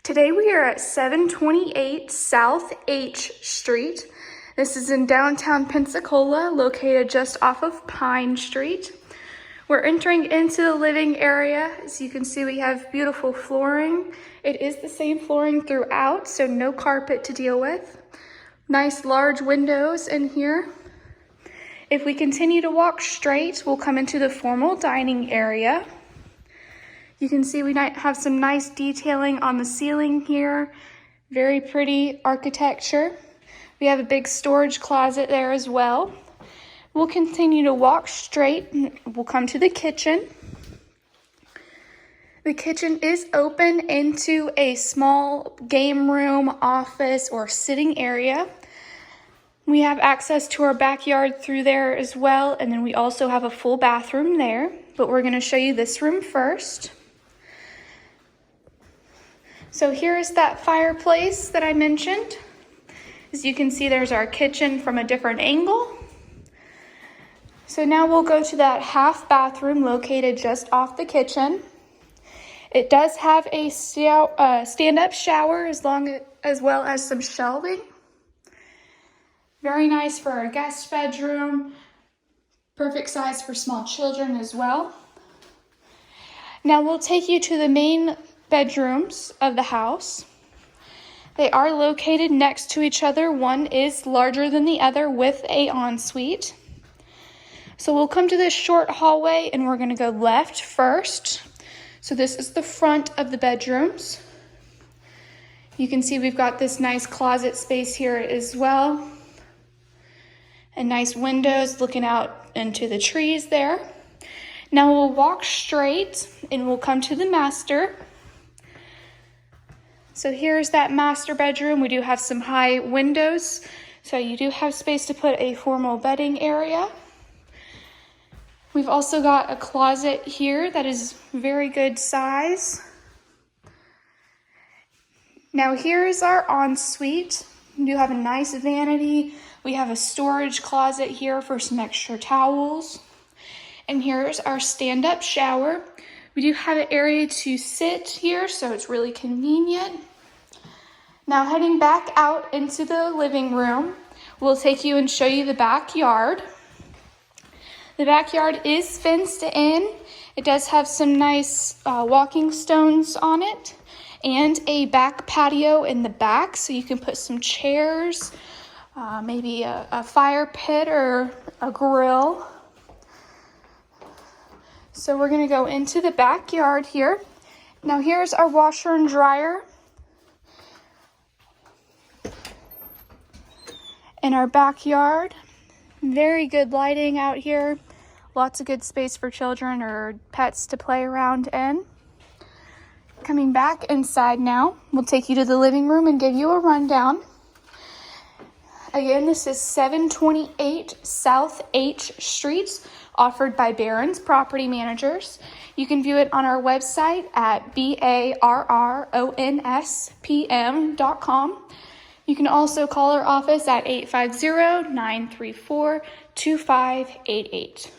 Today we are at 728 South H Street. This is in downtown Pensacola, located just off of Pine Street. We're entering into the living area. As you can see, we have beautiful flooring. It is the same flooring throughout, so no carpet to deal with. Nice large windows in here. If we continue to walk straight, we'll come into the formal dining area. You can see we have some nice detailing on the ceiling here. Very pretty architecture. We have a big storage closet there as well. We'll continue to walk straight and we'll come to the kitchen. The kitchen is open into a small game room, office, or sitting area. We have access to our backyard through there as well, and then we also have a full bathroom there, but we're going to show you this room first. So here is that fireplace that I mentioned. As you can see, there's our kitchen from a different angle. So now we'll go to that half bathroom located just off the kitchen. It does have a stand-up shower as well as some shelving. Very nice for our guest bedroom. Perfect size for small children as well. Now we'll take you to the main bedrooms of the house. They are located next to each other. One is larger than the other with an ensuite. So we'll come to this short hallway and we're going to go left first. So this is the front of the bedrooms. You can see we've got this nice closet space here as well. And nice windows looking out into the trees there. Now we'll walk straight and we'll come to the master. So here's that master bedroom. We do have some high windows, so you do have space to put a formal bedding area. We've also got a closet here that is very good size. Now here's our ensuite. We do have a nice vanity. We have a storage closet here for some extra towels. And here's our stand-up shower. We do have an area to sit here, so it's really convenient. Now heading back out into the living room, we'll take you and show you the backyard. The backyard is fenced in. It does have some nice walking stones on it and a back patio in the back, so you can put some chairs, maybe a fire pit or a grill. So we're gonna go into the backyard here. Now here's our washer and dryer. In our backyard, very good lighting out here. Lots of good space for children or pets to play around in. Coming back inside now, we'll take you to the living room and give you a rundown. Again, this is 728 South H Street, offered by Barron's Property Managers. You can view it on our website at barronspm.com. You can also call our office at 850-934-2588.